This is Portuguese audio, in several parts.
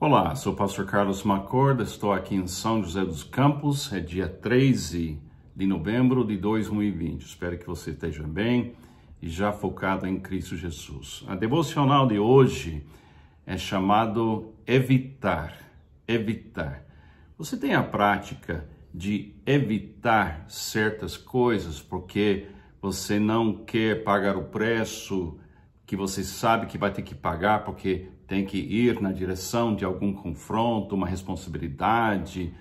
Olá, sou o pastor Carlos Macorda, estou aqui em São José dos Campos, é dia 13 de novembro de 2020. Espero que você esteja bem e já focado em Cristo Jesus. A devocional de hoje é chamado evitar. Você tem a prática de evitar certas coisas porque você não quer pagar o preço que você sabe que vai ter que pagar porque tem que ir na direção de algum confronto, uma responsabilidade,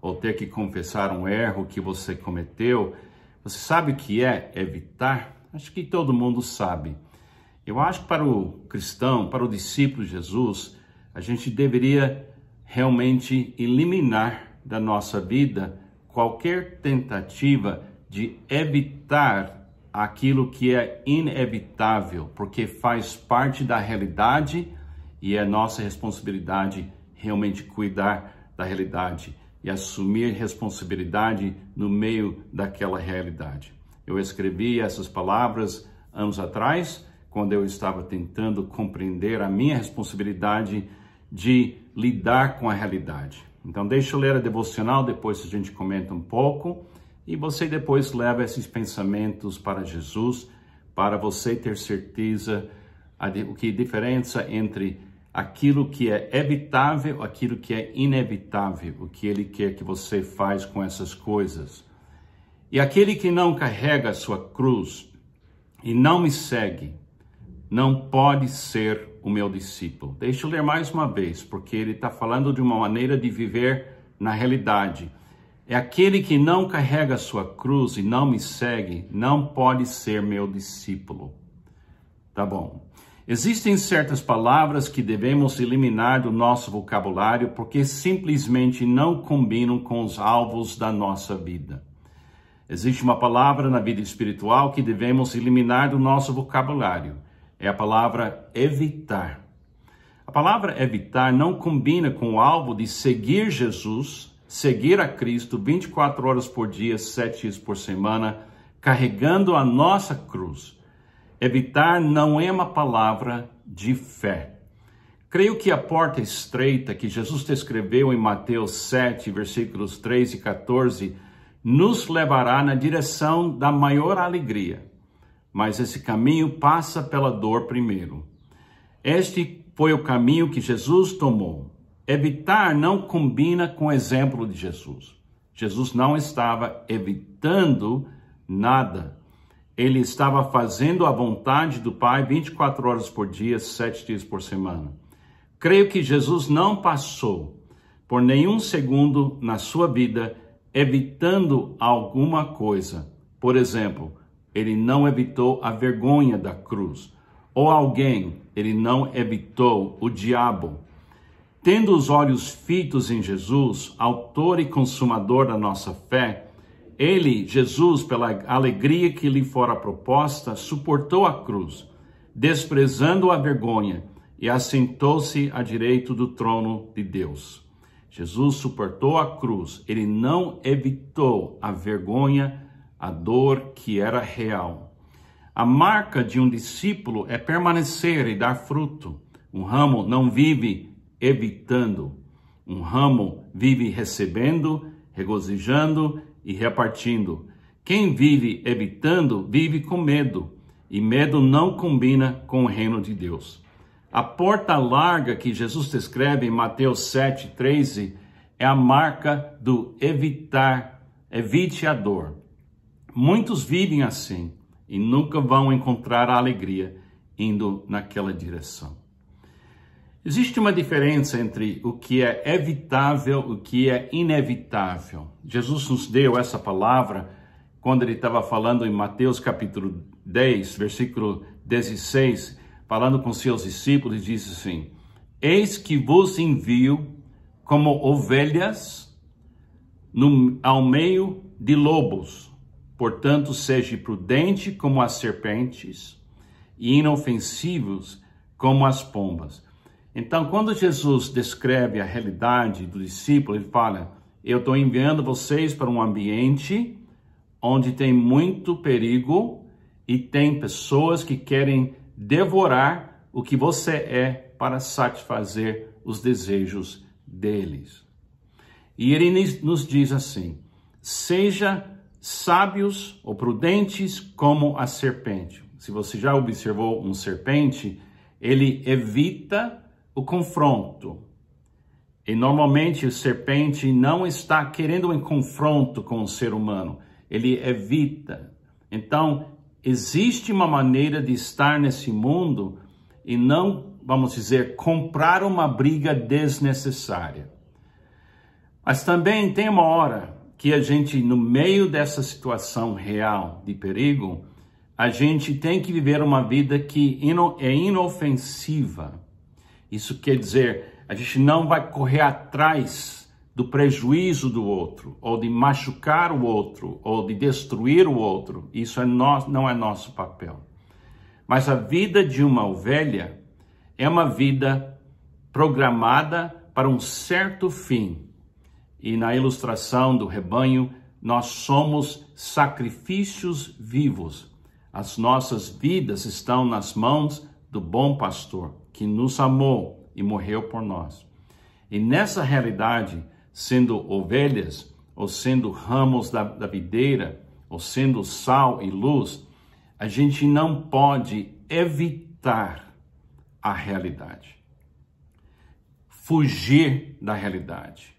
ou ter que confessar um erro que você cometeu? Você sabe o que é evitar? Acho que todo mundo sabe. Eu acho que para o cristão, para o discípulo de Jesus, a gente deveria realmente eliminar da nossa vida qualquer tentativa de evitar aquilo que é inevitável, porque faz parte da realidade e é nossa responsabilidade realmente cuidar da realidade e assumir responsabilidade no meio daquela realidade. Eu escrevi essas palavras anos atrás, quando eu estava tentando compreender a minha responsabilidade de lidar com a realidade. Então deixa eu ler a devocional, depois a gente comenta um pouco. E você depois leva esses pensamentos para Jesus, para você ter certeza o que diferença entre aquilo que é evitável, aquilo que é inevitável, o que Ele quer que você faz com essas coisas. E aquele que não carrega a sua cruz e não me segue, não pode ser o meu discípulo. Deixa eu ler mais uma vez, porque ele está falando de uma maneira de viver na realidade. É aquele que não carrega a sua cruz e não me segue, não pode ser meu discípulo. Tá bom. Existem certas palavras que devemos eliminar do nosso vocabulário porque simplesmente não combinam com os alvos da nossa vida. Existe uma palavra na vida espiritual que devemos eliminar do nosso vocabulário. É a palavra evitar. A palavra evitar não combina com o alvo de seguir Jesus, seguir a Cristo 24 horas por dia, 7 dias por semana, carregando a nossa cruz. Evitar não é uma palavra de fé. Creio que a porta estreita que Jesus descreveu em Mateus 7, versículos 3 e 14, nos levará na direção da maior alegria. Mas esse caminho passa pela dor primeiro. Este foi o caminho que Jesus tomou. Evitar não combina com o exemplo de Jesus. Jesus não estava evitando nada. Ele estava fazendo a vontade do Pai 24 horas por dia, 7 dias por semana. Creio que Jesus não passou por nenhum segundo na sua vida evitando alguma coisa. Por exemplo, ele não evitou a vergonha da cruz. Ou alguém, ele não evitou o diabo. Tendo os olhos fitos em Jesus, autor e consumador da nossa fé, ele, Jesus, pela alegria que lhe fora proposta, suportou a cruz, desprezando a vergonha, e assentou-se à direita do trono de Deus. Jesus suportou a cruz, ele não evitou a vergonha, a dor que era real. A marca de um discípulo é permanecer e dar fruto. Um ramo não vive evitando. Um ramo vive recebendo, regozijando e repartindo. Quem vive evitando, vive com medo. E medo não combina com o reino de Deus. A porta larga que Jesus descreve em Mateus 7, 13, é a marca do evitar. Evite a dor. Muitos vivem assim e nunca vão encontrar a alegria indo naquela direção. Existe uma diferença entre o que é evitável e o que é inevitável. Jesus nos deu essa palavra quando ele estava falando em Mateus capítulo 10, versículo 16, falando com seus discípulos, disse assim: eis que vos envio como ovelhas ao meio de lobos. Portanto, seja prudente como as serpentes e inofensivos como as pombas. Então, quando Jesus descreve a realidade do discípulo, ele fala: eu estou enviando vocês para um ambiente onde tem muito perigo e tem pessoas que querem devorar o que você é para satisfazer os desejos deles. E ele nos diz assim: seja sábios ou prudentes como a serpente. Se você já observou um serpente, ele evita o confronto. E normalmente o serpente não está querendo um confronto com o ser humano. Ele evita. Então, existe uma maneira de estar nesse mundo e não, vamos dizer, comprar uma briga desnecessária. Mas também tem uma hora que a gente, no meio dessa situação real de perigo, a gente tem que viver uma vida que é inofensiva. Isso quer dizer, a gente não vai correr atrás do prejuízo do outro, ou de machucar o outro, ou de destruir o outro. Isso não é nosso papel. Mas a vida de uma ovelha é uma vida programada para um certo fim. E na ilustração do rebanho, nós somos sacrifícios vivos. As nossas vidas estão nas mãos do bom pastor, que nos amou e morreu por nós. E nessa realidade, sendo ovelhas, ou sendo ramos da videira, ou sendo sal e luz, a gente não pode evitar a realidade, fugir da realidade.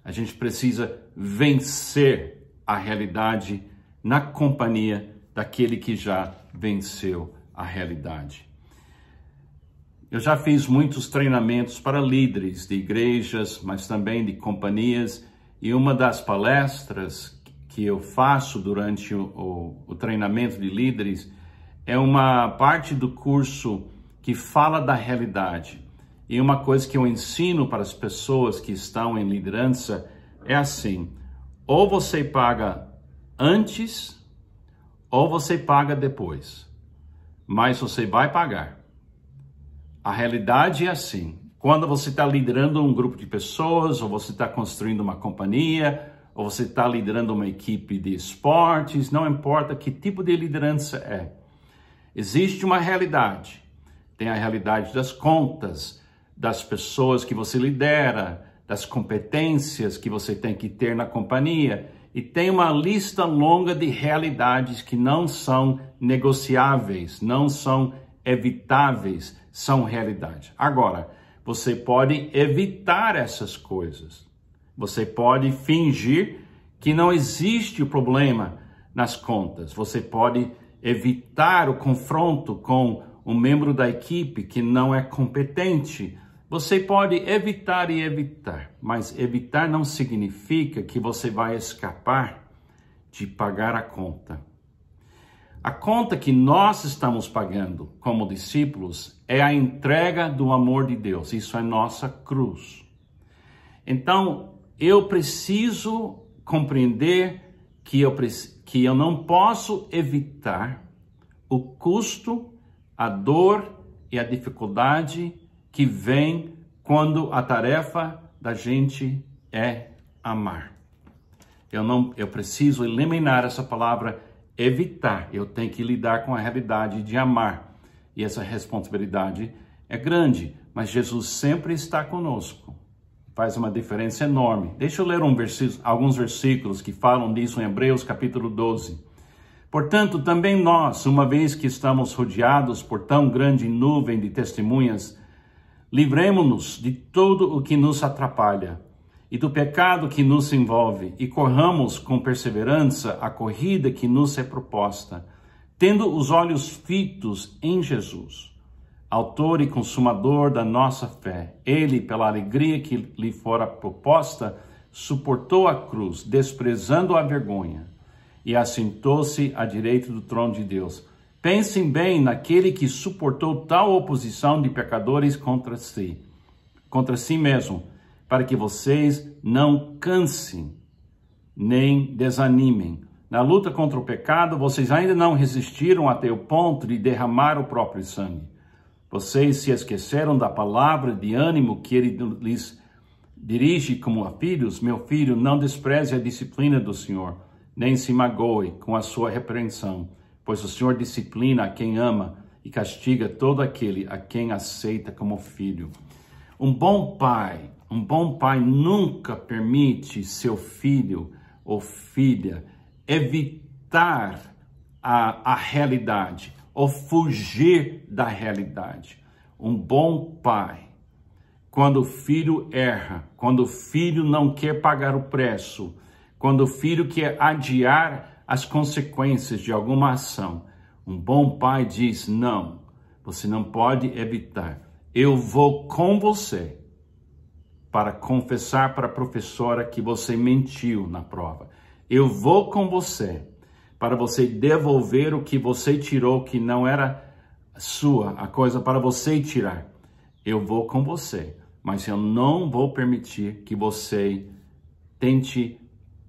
A gente precisa vencer a realidade na companhia daquele que já venceu a realidade. Eu já fiz muitos treinamentos para líderes de igrejas, mas também de companhias, e uma das palestras que eu faço durante o treinamento de líderes é uma parte do curso que fala da realidade. E uma coisa que eu ensino para as pessoas que estão em liderança é assim: ou você paga antes, ou você paga depois. Mas você vai pagar. A realidade é assim: quando você está liderando um grupo de pessoas, ou você está construindo uma companhia, ou você está liderando uma equipe de esportes, não importa que tipo de liderança é. Existe uma realidade. Tem a realidade das contas, das pessoas que você lidera, das competências que você tem que ter na companhia, e tem uma lista longa de realidades que não são negociáveis, não são evitáveis, são realidade. Agora, você pode evitar essas coisas. Você pode fingir que não existe o problema nas contas. Você pode evitar o confronto com um membro da equipe que não é competente. Você pode evitar e evitar, mas evitar não significa que você vai escapar de pagar a conta. A conta que nós estamos pagando como discípulos é a entrega do amor de Deus. Isso é nossa cruz. Então, eu preciso compreender que eu não posso evitar o custo, a dor e a dificuldade que vem quando a tarefa da gente é amar. Eu preciso eliminar essa palavra evitar. Eu tenho que lidar com a realidade de amar. E essa responsabilidade é grande, mas Jesus sempre está conosco. Faz uma diferença enorme. Deixa eu ler alguns versículos que falam disso em Hebreus capítulo 12. Portanto, também nós, uma vez que estamos rodeados por tão grande nuvem de testemunhas, livremo-nos de tudo o que nos atrapalha e do pecado que nos envolve e corramos com perseverança a corrida que nos é proposta, tendo os olhos fitos em Jesus, autor e consumador da nossa fé. Ele, pela alegria que lhe fora proposta, suportou a cruz, desprezando a vergonha, e assentou-se à direita do trono de Deus. Pensem bem naquele que suportou tal oposição de pecadores contra si mesmo, para que vocês não cansem nem desanimem. Na luta contra o pecado, vocês ainda não resistiram até o ponto de derramar o próprio sangue. Vocês se esqueceram da palavra de ânimo que ele lhes dirige como a filhos. Meu filho, não despreze a disciplina do Senhor, nem se magoe com a sua repreensão, pois o Senhor disciplina a quem ama e castiga todo aquele a quem aceita como filho. Um bom pai nunca permite seu filho ou filha evitar a realidade ou fugir da realidade. Um bom pai, quando o filho erra, quando o filho não quer pagar o preço, quando o filho quer adiar as consequências de alguma ação, um bom pai diz: não, você não pode evitar. Eu vou com você para confessar para a professora que você mentiu na prova. Eu vou com você para você devolver o que você tirou, que não era sua, a coisa para você tirar. Eu vou com você, mas eu não vou permitir que você tente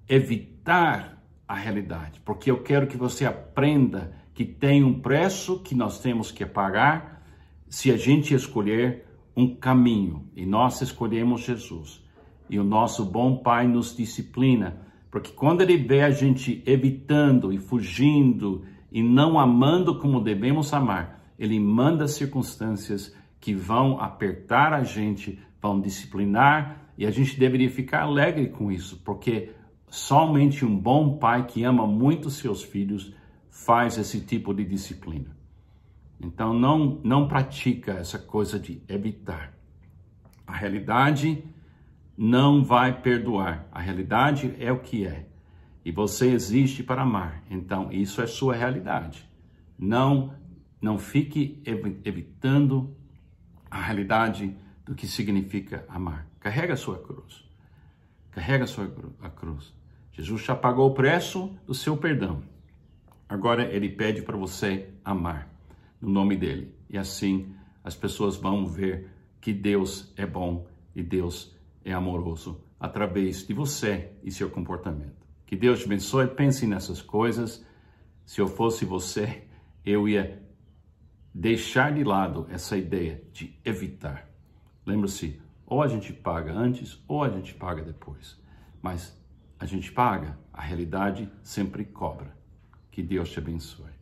evitar a realidade, porque eu quero que você aprenda que tem um preço que nós temos que pagar se a gente escolher um caminho, e nós escolhemos Jesus. E o nosso bom pai nos disciplina, porque quando ele vê a gente evitando e fugindo e não amando como devemos amar, ele manda circunstâncias que vão apertar a gente, vão disciplinar, e a gente deveria ficar alegre com isso, porque somente um bom pai que ama muito seus filhos faz esse tipo de disciplina. Então não pratica essa coisa de evitar. A realidade não vai perdoar. A realidade é o que é. E você existe para amar. Então isso é sua realidade. Não fique evitando a realidade do que significa amar. Carrega a sua cruz. Carrega a cruz. Jesus já pagou o preço do seu perdão. Agora ele pede para você amar no nome dele. E assim as pessoas vão ver que Deus é bom e Deus é amoroso através de você e seu comportamento. Que Deus te abençoe. Pense nessas coisas. Se eu fosse você, eu ia deixar de lado essa ideia de evitar. Lembre-se, ou a gente paga antes ou a gente paga depois. Mas a gente paga, a realidade sempre cobra. Que Deus te abençoe.